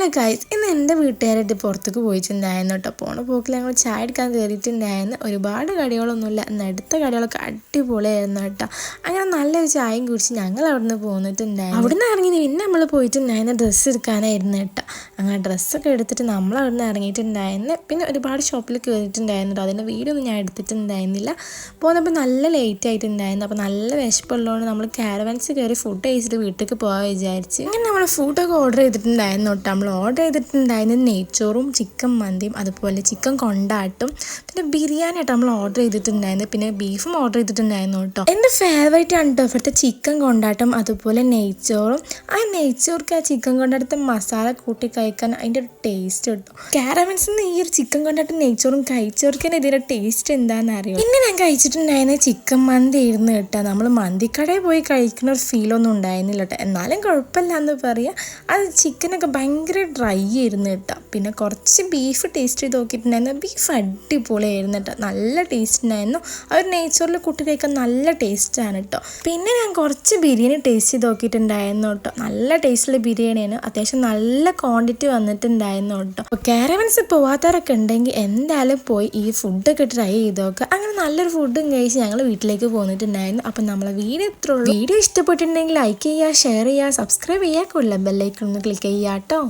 Hello guys, ഇന്ന് എൻ്റെ വീട്ടുകാരായിട്ട് പുറത്തേക്ക് പോയിട്ടുണ്ടായിരുന്നു കേട്ടോ. പോണ പോക്കിൽ ഞങ്ങൾ ചായ എടുക്കാൻ കയറിയിട്ടുണ്ടായിരുന്നു. ഒരുപാട് കടികളൊന്നുമില്ല, അടുത്ത കടികളൊക്കെ അടിപൊളിയായിരുന്നു കേട്ടോ. അങ്ങനെ നല്ലൊരു ചായയും കുടിച്ച് ഞങ്ങൾ അവിടെ നിന്ന് പോന്നിട്ടുണ്ടായിരുന്നു. അവിടെ നിന്ന് ഇറങ്ങി പിന്നെ നമ്മൾ പോയിട്ടുണ്ടായിരുന്നു ഡ്രസ്സ് എടുക്കാനായിരുന്നു കേട്ടോ. അങ്ങനെ ഡ്രസ്സൊക്കെ എടുത്തിട്ട് നമ്മൾ അവിടെ നിന്ന് ഇറങ്ങിയിട്ടുണ്ടായിരുന്നു. പിന്നെ ഒരുപാട് ഷോപ്പിൽ കയറിയിട്ടുണ്ടായിരുന്നു കേട്ടോ. അതിൻ്റെ വീഡിയോ ഒന്നും ഞാൻ എടുത്തിട്ടുണ്ടായിരുന്നില്ല. പോകുന്നപ്പോൾ നല്ല ലേറ്റ് ആയിട്ടുണ്ടായിരുന്നു. അപ്പോൾ നല്ല വിശപ്പുള്ളതുകൊണ്ട് നമ്മൾ കാരവൻസ് കയറി ഫുഡ് കഴിച്ചിട്ട് വീട്ടിലേക്ക് പോകാൻ വിചാരിച്ച് അങ്ങനെ നമ്മൾ ഫുഡൊക്കെ ഓർഡർ ചെയ്തിട്ടുണ്ടായിരുന്നു കേട്ടോ. നമ്മൾ ഓർഡർ ചെയ്തിട്ടുണ്ടായിരുന്നത് നെയ്ച്ചോറും ചിക്കൻ മന്തിയും അതുപോലെ ചിക്കൻ കൊണ്ടാട്ടും പിന്നെ ബിരിയാണി ആയിട്ട് നമ്മൾ ഓർഡർ ചെയ്തിട്ടുണ്ടായിരുന്നു. പിന്നെ ബീഫും ഓർഡർ ചെയ്തിട്ടുണ്ടായിരുന്നു കേട്ടോ. എൻ്റെ ഫേവറേറ്റ് ആണ് കേട്ടോ ഇവിടുത്തെ ചിക്കൻ കൊണ്ടാട്ടം അതുപോലെ നെയ്ച്ചോറും. ആ നെയ്ച്ചോർക്ക് ആ ചിക്കൻ കൊണ്ടാട്ടത്തെ മസാല കൂട്ടി കഴിക്കാൻ അതിൻ്റെ ഒരു ടേസ്റ്റ് കിട്ടും. കാരവൻസിൽ നിന്ന് ഈ ഒരു ചിക്കൻ കൊണ്ടാട്ടം നെയ്ച്ചോറും കഴിച്ചവർക്ക് തന്നെ ഇതിൻ്റെ ടേസ്റ്റ് എന്താണെന്ന് അറിയാം. പിന്നെ ഞാൻ കഴിച്ചിട്ടുണ്ടായിരുന്നത് ചിക്കൻ മന്തി ആയിരുന്നു കേട്ടോ. നമ്മൾ മന്തിക്കടയിൽ പോയി കഴിക്കുന്ന ഒരു ഫീലൊന്നും ഉണ്ടായിരുന്നില്ല കേട്ടോ. എന്നാലും കുഴപ്പമില്ല എന്ന് പറയാം. അത് ചിക്കനൊക്കെ ഭയങ്കര ഡ്രൈ ആയിരുന്നു കേട്ടോ. പിന്നെ കുറച്ച് ബീഫ് ടേസ്റ്റ് ചെയ്ത് നോക്കിയിട്ടുണ്ടായിരുന്നു. ബീഫ് അടിപൊളിയായിരുന്നു കേട്ടോ, നല്ല ടേസ്റ്റ് ഉണ്ടായിരുന്നു. ആ ഒരു നെയ്ച്ചോറിൽ കൂട്ടി കഴിക്കാൻ നല്ല ടേസ്റ്റാണ് കേട്ടോ. പിന്നെ ഞാൻ കുറച്ച് ബിരിയാണി ടേസ്റ്റ് ചെയ്ത് നോക്കിയിട്ടുണ്ടായിരുന്നു കേട്ടോ. നല്ല ടേസ്റ്റുള്ള ബിരിയാണിയാണ്, അത്യാവശ്യം നല്ല ക്വാണ്ടിറ്റി വന്നിട്ടുണ്ടായിരുന്നു കേട്ടോ. അപ്പോൾ കാരവൻസ് പോവാത്തവരൊക്കെ ഉണ്ടെങ്കിൽ എന്തായാലും പോയി ഈ ഫുഡൊക്കെ ട്രൈ ചെയ്ത് നോക്കുക. അങ്ങനെ നല്ലൊരു ഫുഡും കഴിച്ച് ഞങ്ങൾ വീട്ടിലേക്ക് പോന്നിട്ടുണ്ടായിരുന്നു. അപ്പം നമ്മളെ വീഡിയോ ഇത്രേ ഉള്ളൂ. വീഡിയോ ഇഷ്ടപ്പെട്ടിട്ടുണ്ടെങ്കിൽ ലൈക്ക് ചെയ്യുക, ഷെയർ ചെയ്യുക, സബ്സ്ക്രൈബ് ചെയ്യുക, ബെല്ലൈക്കൺ ഒന്ന് ക്ലിക്ക് ചെയ്യുക കേട്ടോ.